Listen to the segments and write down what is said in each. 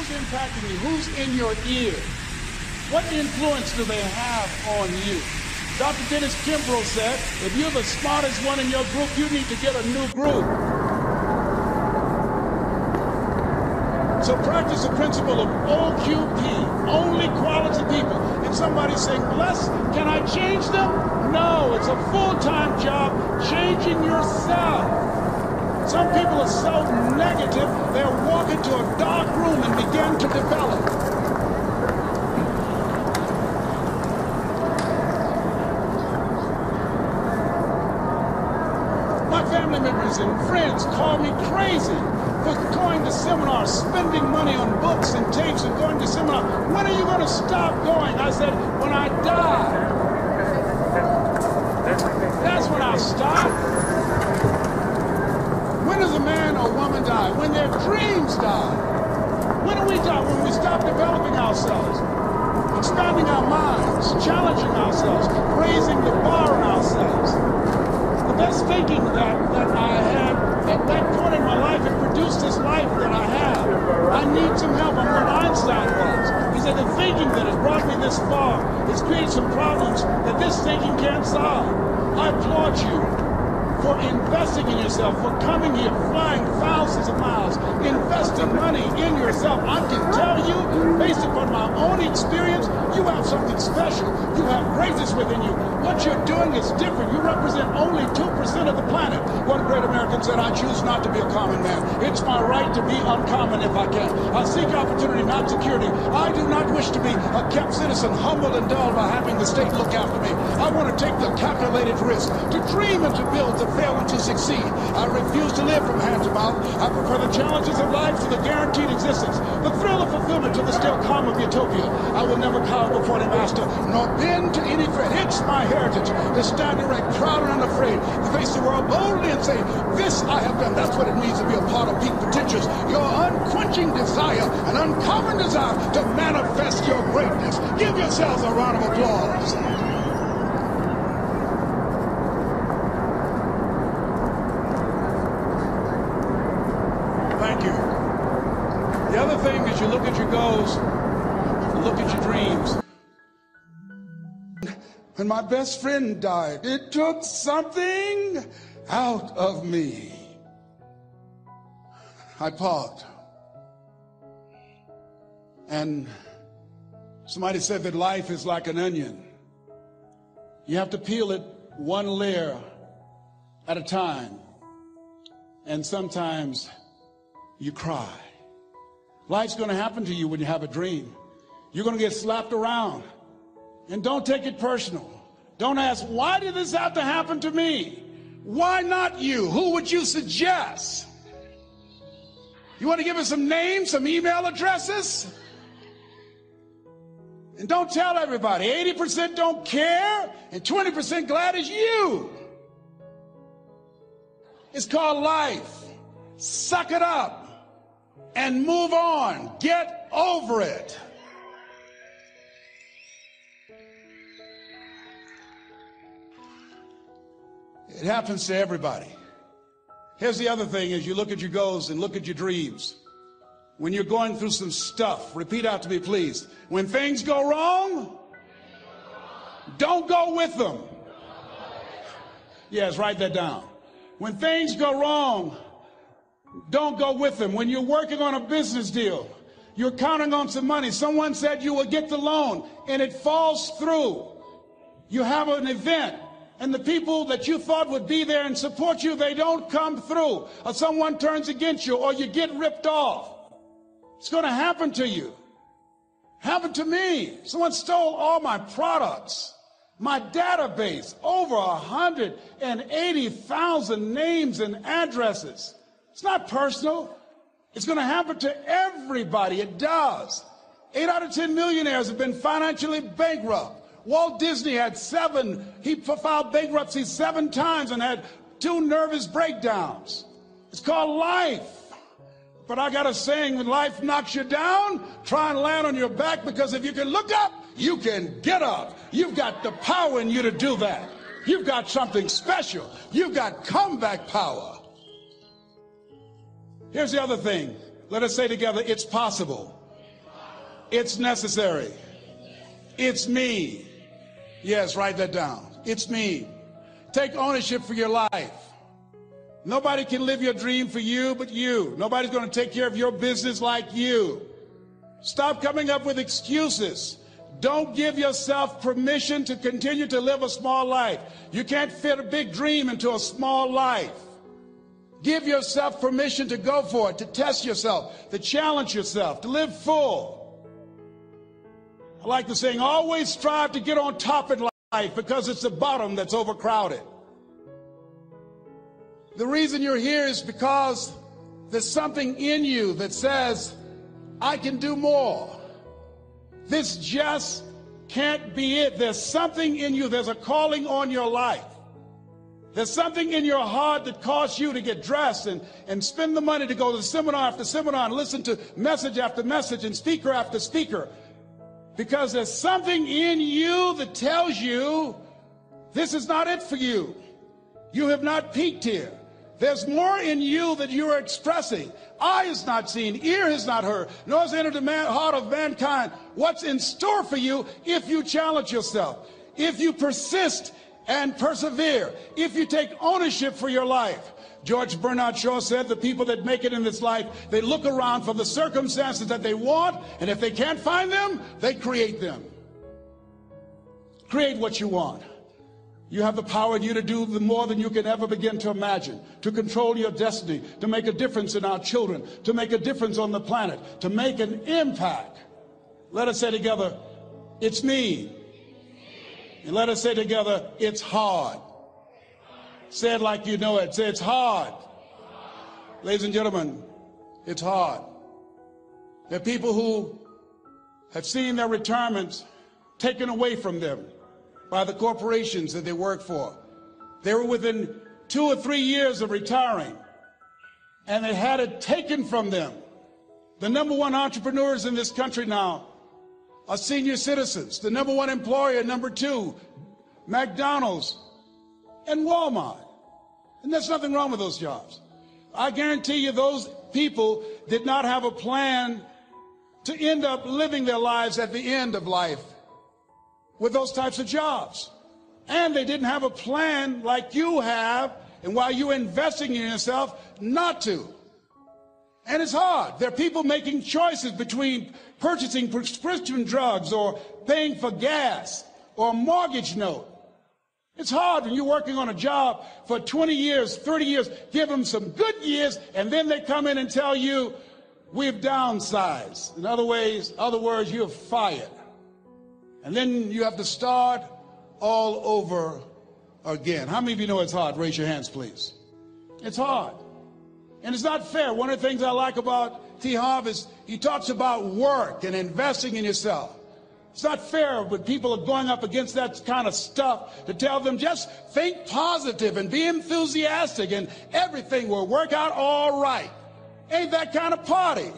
Who's impacting you? Who's in your ear? What influence do they have on you? Dr. Dennis Kimbrough said, if you're the smartest one in your group, you need to get a new group. So practice the principle of OQP, only quality people. And somebody's saying, Les, can I change them? No, it's a full-time job changing yourself. Some people are so negative, they'll walk into a dark room and begin to develop. My family members and friends call me crazy for going to seminars, spending money on books and tapes and going to seminars. When are you going to stop going? I said, when I die. That's when I'll stop. When does a man or woman die? When their dreams die. When do we die? When we stop developing ourselves, expanding our minds, challenging ourselves, raising the bar on ourselves. The best thinking that I had at that point in my life, it produced this life that I have. I need some help. I'm what Einstein was. He said the thinking that has brought me this far has created some problems that this thinking can't solve. I applaud you for investing in yourself, for coming here, flying thousands of miles, investing money in yourself. I can tell you, based upon my own experience, you have something special. You have greatness within you. What you're doing is different. You represent only 2% of the planet. One great American said, I choose not to be a common man. It's my right to be uncommon if I can. I seek opportunity, not security. I do not wish to be a kept citizen, humbled and dulled by having the state look after me. I want to take the calculated risk, to dream and to build, to fail and to succeed. I refuse to live from hand to mouth. I prefer the challenges of life to the guaranteed existence, the thrill of fulfillment to the still calm of utopia. I will never cower before any master, nor bend to any threat. It's my heritage to stand erect, proud and unafraid, to face the world boldly and say, this I have done. That's what it means to be a part of peak potentials. Your unquenching desire, an uncommon desire to manifest your greatness. Give yourselves a round of applause. Thank you. The other thing is you look at your goals, you look at your dreams. When my best friend died, it took something out of me. I paused. And somebody said that life is like an onion. You have to peel it one layer at a time. And sometimes you cry. Life's going to happen to you when you have a dream. You're going to get slapped around. And don't take it personal. Don't ask, why did this have to happen to me? Why not you? Who would you suggest? You want to give us some names, some email addresses? And don't tell everybody. 80% don't care, and 20% glad it's you. It's called life. Suck it up and move on. Get over it. It happens to everybody. Here's the other thing as you look at your goals and look at your dreams. When you're going through some stuff, repeat out to me, please. When things go wrong, don't go with them. Yes, write that down. When things go wrong, don't go with them. When you're working on a business deal, you're counting on some money. Someone said you will get the loan, and it falls through. You have an event, and the people that you thought would be there and support you, they don't come through. Or someone turns against you, or you get ripped off. It's going to happen to you. Happened to me. Someone stole all my products, my database, over 180,000 names and addresses. It's not personal. It's going to happen to everybody. It does. 8 out of 10 millionaires have been financially bankrupt. Walt Disney had 7. He filed bankruptcy 7 times and had 2 nervous breakdowns. It's called life. But I got a saying, when life knocks you down, try and land on your back, because if you can look up, you can get up. You've got the power in you to do that. You've got something special. You've got comeback power. Here's the other thing. Let us say together, it's possible. It's necessary. It's me. Yes, write that down. It's me. Take ownership for your life. Nobody can live your dream for you but you. Nobody's going to take care of your business like you. Stop coming up with excuses. Don't give yourself permission to continue to live a small life. You can't fit a big dream into a small life. Give yourself permission to go for it, to test yourself, to challenge yourself, to live full. I like the saying, always strive to get on top in life because it's the bottom that's overcrowded. The reason you're here is because there's something in you that says, I can do more. This just can't be it. There's something in you. There's a calling on your life. There's something in your heart that caused you to get dressed and spend the money to go to seminar after seminar and listen to message after message and speaker after speaker. Because there's something in you that tells you this is not it for you. You have not peaked here. There's more in you that you are expressing. Eye has not seen, ear has not heard, nor has entered the heart of mankind what's in store for you if you challenge yourself, if you persist and persevere, if you take ownership for your life. George Bernard Shaw said the people that make it in this life, they look around for the circumstances that they want, and if they can't find them, they create them. Create what you want. You have the power in you to do more than you can ever begin to imagine, to control your destiny, to make a difference in our children, to make a difference on the planet, to make an impact. Let us say together, it's me. And let us say together, it's hard. Say it like you know it. Say it's hard. Ladies and gentlemen, it's hard. There are people who have seen their retirements taken away from them by the corporations that they work for. They were within 2 or 3 years of retiring, and they had it taken from them. The #1 entrepreneurs in this country now are senior citizens. The #1 employer, #2, McDonald's and Walmart. And there's nothing wrong with those jobs. I guarantee you those people did not have a plan to end up living their lives at the end of life with those types of jobs. And they didn't have a plan like you have, and while you're investing in yourself, not to. And it's hard. There are people making choices between purchasing prescription drugs or paying for gas or a mortgage note. It's hard when you're working on a job for 20 years, 30 years, give them some good years, and then they come in and tell you, we've downsized. In other words, you're fired. And then you have to start all over again. How many of you know it's hard? Raise your hands, please. It's hard. And it's not fair. One of the things I like about T. Harv is he talks about work and investing in yourself. It's not fair when people are going up against that kind of stuff to tell them just think positive and be enthusiastic and everything will work out all right. Ain't that kind of party.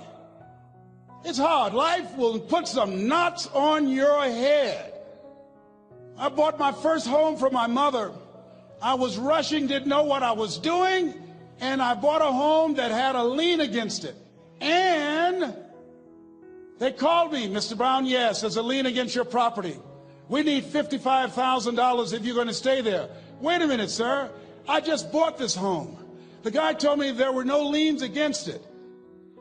It's hard. Life will put some knots on your head. I bought my first home for my mother. I was rushing, didn't know what I was doing, and I bought a home that had a lien against it. And they called me, Mr. Brown, yes, there's a lien against your property. We need $55,000 if you're going to stay there. Wait a minute, sir. I just bought this home. The guy told me there were no liens against it.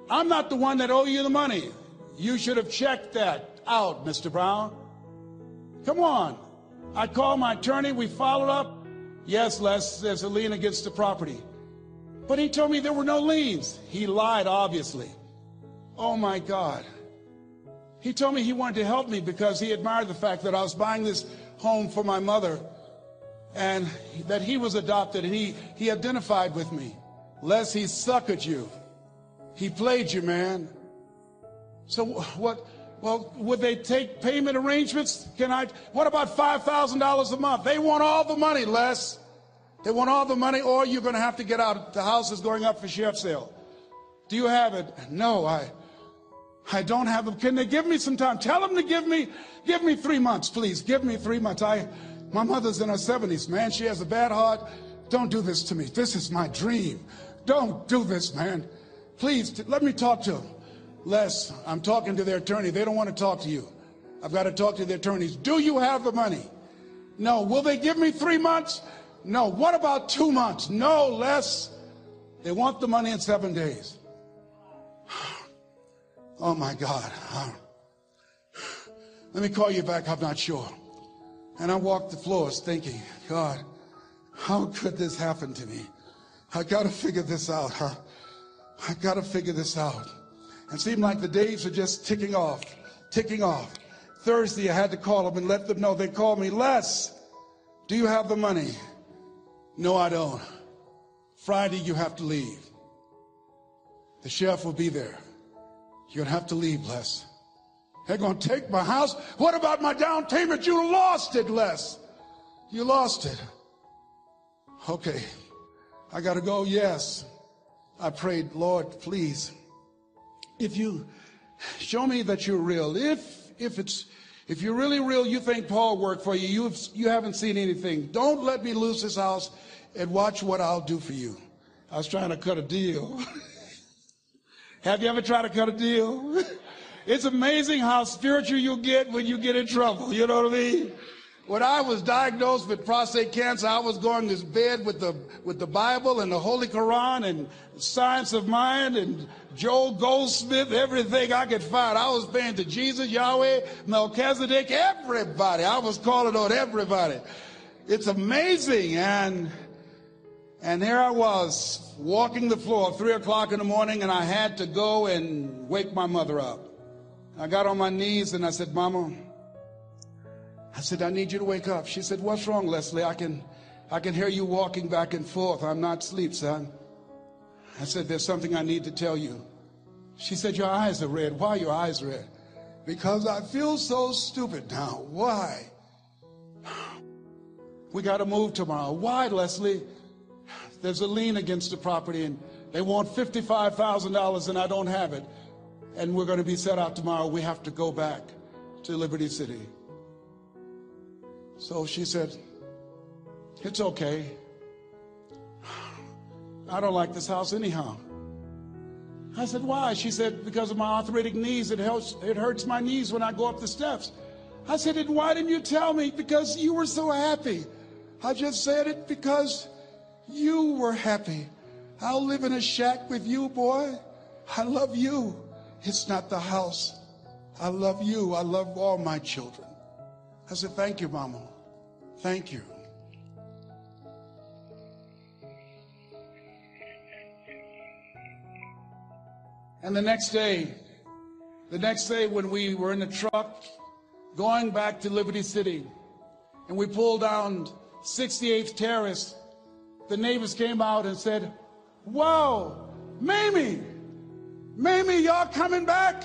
I'm not the one that owe you the money. You should have checked that out, Mr. Brown. Come on. I called my attorney. We followed up. Yes, Les, there's a lien against the property. But he told me there were no liens. He lied, obviously. Oh, my God. He told me he wanted to help me because he admired the fact that I was buying this home for my mother and that he was adopted, and he identified with me. Les, he suckered you. He played you, man. So what? Well, would they take payment arrangements? What about $5,000 a month? They want all the money, Les. They want all the money, or you're going to have to get out. The house is going up for sheriff sale. Do you have it? No, I don't have them. Can they give me some time? Tell them to give me 3 months, please. Give me 3 months. My mother's in her 70s, man. She has a bad heart. Don't do this to me. This is my dream. Don't do this, man. Please, let me talk to him. Les, I'm talking to their attorney. They don't want to talk to you. I've got to talk to the attorneys. Do you have the money? No. Will they give me 3 months? No. What about 2 months? No, Les. They want the money in 7 days. Oh, my God. Let me call you back. I'm not sure. And I walked the floors thinking, God, how could this happen to me? I got to figure this out, huh? I got to figure this out. It seemed like the days are just ticking off, ticking off. Thursday, I had to call them and let them know. They called me, Les, do you have the money? No, I don't. Friday, you have to leave. The sheriff will be there. You're going to have to leave, Les. They're going to take my house. What about my down payment? You lost it, Les. You lost it. Okay. I got to go. Yes. I prayed, Lord, please, if you show me that you're real, if you're really real, you think Paul worked for you, you haven't seen anything. Don't let me lose this house and watch what I'll do for you. I was trying to cut a deal. Have you ever tried to cut a deal? It's amazing how spiritual you get when you get in trouble. You know what I mean? When I was diagnosed with prostate cancer, I was going to bed with the Bible and the Holy Quran and Science of Mind and Joel Goldsmith, everything I could find. I was praying to Jesus, Yahweh, Melchizedek, everybody. I was calling on everybody. It's amazing. And here I was walking the floor at 3 o'clock in the morning, and I had to go and wake my mother up. I got on my knees and I said, Mama, I need you to wake up. She said, what's wrong, Leslie? I can hear you walking back and forth. I'm not asleep, son. I said, there's something I need to tell you. She said, your eyes are red. Why are your eyes red? Because I feel so stupid now. Why? We got to move tomorrow. Why, Leslie? There's a lien against the property and they want $55,000 and I don't have it. And we're going to be set out tomorrow. We have to go back to Liberty City. So she said, it's okay. I don't like this house anyhow. I said, why? She said, because of my arthritic knees, it hurts my knees when I go up the steps. I said, and why didn't you tell me? Because you were so happy. I just said it because you were happy. I'll live in a shack with you, boy. I love you. It's not the house. I love you. I love all my children. I said, thank you, Mama. Thank you. And the next day when we were in the truck going back to Liberty City and we pulled down 68th Terrace, the neighbors came out and said, wow, Mamie, y'all coming back?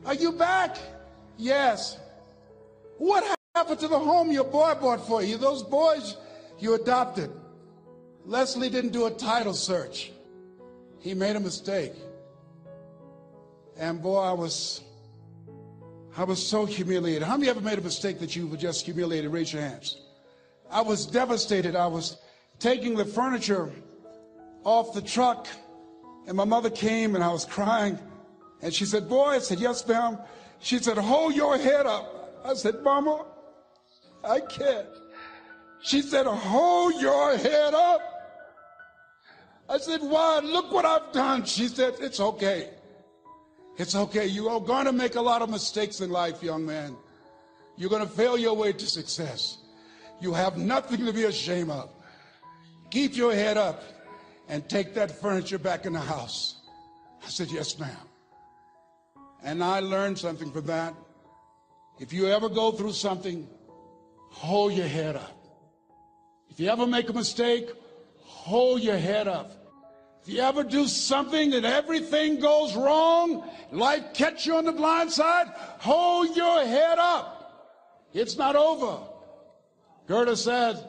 Are you back? Yes. What happened to the home your boy bought for you? Those boys you adopted. Leslie didn't do a title search. He made a mistake. And boy, I was so humiliated. How many ever made a mistake that you were just humiliated? Raise your hands. I was devastated. I was taking the furniture off the truck, and my mother came, and I was crying. And she said, boy, I said, yes, ma'am. She said, hold your head up. I said, Mama, I can't. She said, hold your head up. I said, why? Look what I've done. She said, it's okay. It's okay. You are going to make a lot of mistakes in life, young man. You're going to fail your way to success. You have nothing to be ashamed of. Keep your head up and take that furniture back in the house. I said, yes, ma'am. And I learned something from that. If you ever go through something, hold your head up. If you ever make a mistake, hold your head up. If you ever do something and everything goes wrong, life catch you on the blind side, hold your head up. It's not over. Goethe said,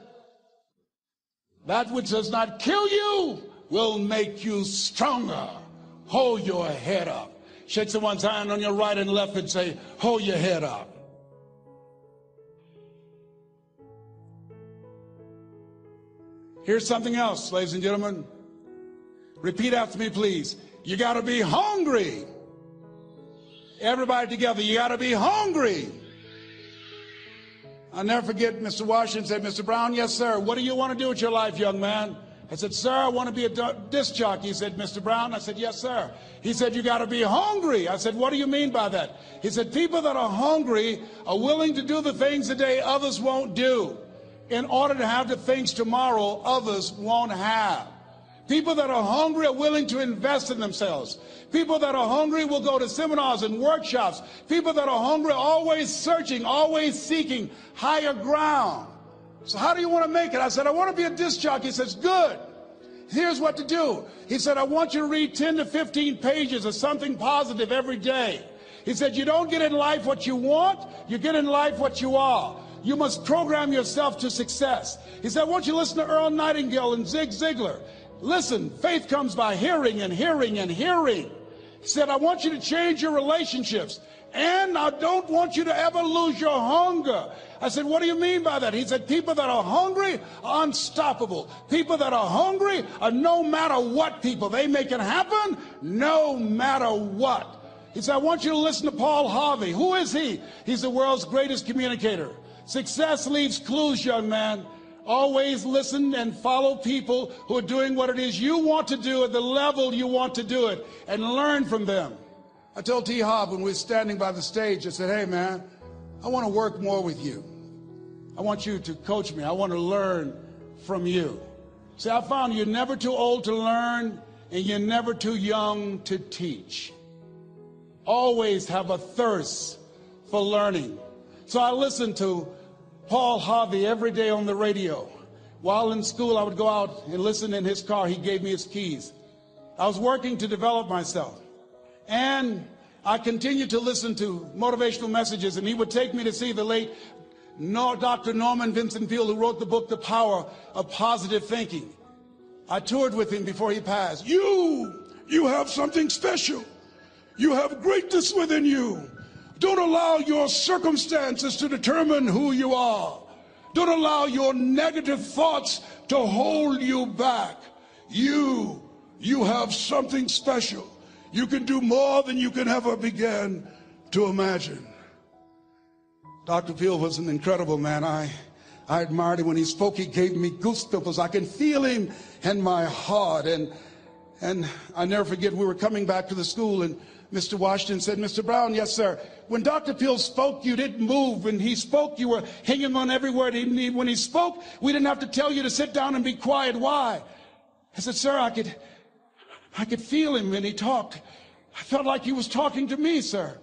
that which does not kill you will make you stronger. Hold your head up. Shake someone's hand on your right and left and say, hold your head up. Here's something else, ladies and gentlemen. Repeat after me, please. You got to be hungry Everybody together, you got to be hungry. I'll never forget Mr. Washington said, Mr. Brown, yes, sir. What do you want to do with your life, young man? I said, sir, I want to be a disc jockey. He said, Mr. Brown? I said, yes, sir. He said, you got to be hungry. I said, what do you mean by that? He said, people that are hungry are willing to do the things today others won't do in order to have the things tomorrow others won't have. People that are hungry are willing to invest in themselves. People that are hungry will go to seminars and workshops. People that are hungry are always searching, always seeking higher ground. So how do you want to make it? I said, I want to be a disc jockey. He says, good. Here's what to do. He said, I want you to read 10 to 15 pages of something positive every day. He said, you don't get in life what you want, you get in life what you are. You must program yourself to success. He said, I want you to listen to Earl Nightingale and Zig Ziglar. Listen, faith comes by hearing and hearing and hearing. He said, I want you to change your relationships. And I don't want you to ever lose your hunger. I said, what do you mean by that? He said, people that are hungry are unstoppable. People that are hungry are no matter what people. They make it happen no matter what. He said, I want you to listen to Paul Harvey. Who is he? He's the world's greatest communicator. Success leaves clues, young man. Always listen and follow people who are doing what it is you want to do at the level you want to do it, and learn from them. I told T. Hobb when we were standing by the stage, I said, hey man, I want to work more with you. I want you to coach me. I want to learn from you. See, I found you're never too old to learn and you're never too young to teach. Always have a thirst for learning. So I listened to Paul Harvey every day on the radio. While in school, I would go out and listen in his car. He gave me his keys. I was working to develop myself. And I continued to listen to motivational messages, and he would take me to see the late Dr. Norman Vincent Peale, who wrote the book, The Power of Positive Thinking. I toured with him before he passed. You have something special. You have greatness within you. Don't allow your circumstances to determine who you are. Don't allow your negative thoughts to hold you back. You have something special. You can do more than you can ever begin to imagine. Dr. Peale was an incredible man. I admired him when he spoke. He gave me goosebumps. I can feel him in my heart. And I never forget, we were coming back to the school, and Mr. Washington said, Mr. Brown, yes, sir. When Dr. Peale spoke, you didn't move. When he spoke, you were hanging on every word. When he spoke, we didn't have to tell you to sit down and be quiet. Why? I said, sir, I could feel him when he talked. I felt like he was talking to me, sir.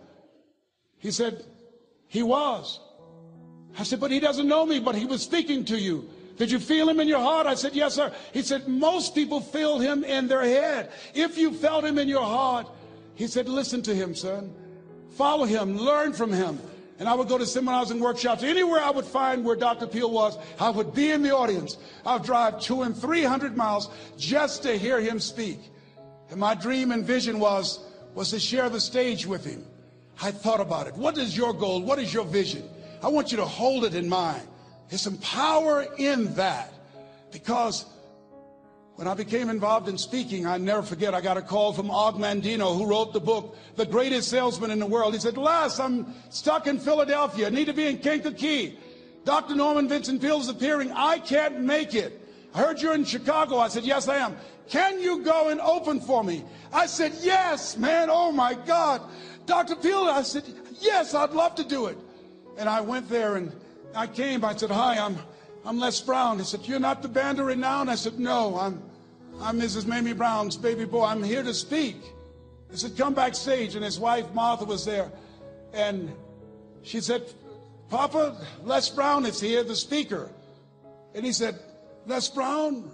He said, he was. I said, but he doesn't know me, but he was speaking to you. Did you feel him in your heart? I said, yes, sir. He said, most people feel him in their head. If you felt him in your heart, he said, listen to him, son. Follow him, learn from him. And I would go to seminars and workshops. Anywhere I would find where Dr. Peale was, I would be in the audience. I would drive 200 and 300 miles just to hear him speak. And my dream and vision was to share the stage with him. I thought about it. What is your goal? What is your vision? I want you to hold it in mind. There's some power in that. Because when I became involved in speaking, I never forget, I got a call from Og Mandino, who wrote the book, The Greatest Salesman in the World. He said, Les, I'm stuck in Philadelphia. I need to be in Kankakee. Dr. Norman Vincent Peale is appearing. I can't make it. I heard you're in Chicago. I said, yes, I am. Can you go and open for me? I said, yes, man. Oh, my God. Dr. Peale, I said, yes, I'd love to do it. And I went there and I came. I said, hi, I'm Les Brown. He said, you're not the band of renown? I said, no, I'm Mrs. Mamie Brown's baby boy. I'm here to speak. He said, come backstage. And his wife, Martha, was there. And she said, Papa, Les Brown is here, the speaker. And he said, Les Brown,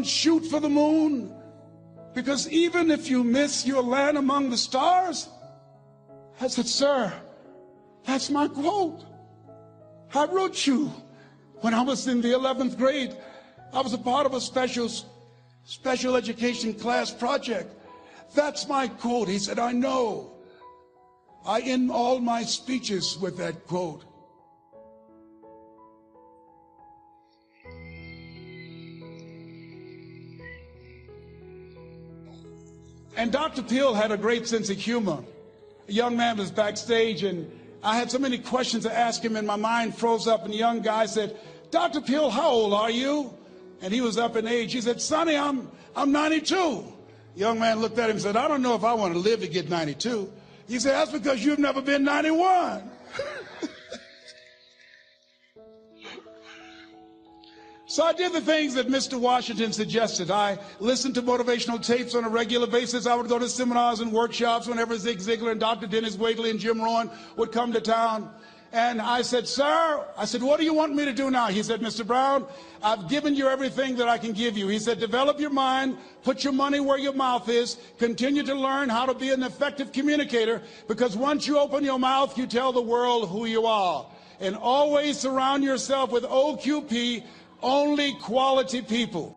shoot for the moon. Because even if you miss, you'll land among the stars. I said, sir, that's my quote. I wrote you when I was in the 11th grade. I was a part of a special education class project. That's my quote. He said, I know. I end all my speeches with that quote. And Dr. Peel had a great sense of humor. A young man was backstage, and I had so many questions to ask him, and my mind froze up, and the young guy said, "Dr. Peel, how old are you?" And he was up in age. He said, "Sonny, I'm 92. The young man looked at him and said, "I don't know if I want to live to get 92. He said, "That's because you've never been 91. So I did the things that Mr. Washington suggested. I listened to motivational tapes on a regular basis. I would go to seminars and workshops whenever Zig Ziglar and Dr. Dennis Wagley and Jim Rohn would come to town. And I said, "Sir," I said, "what do you want me to do now?" He said, "Mr. Brown, I've given you everything that I can give you." He said, "Develop your mind, put your money where your mouth is, continue to learn how to be an effective communicator, because once you open your mouth, you tell the world who you are. And always surround yourself with OQP, only quality people."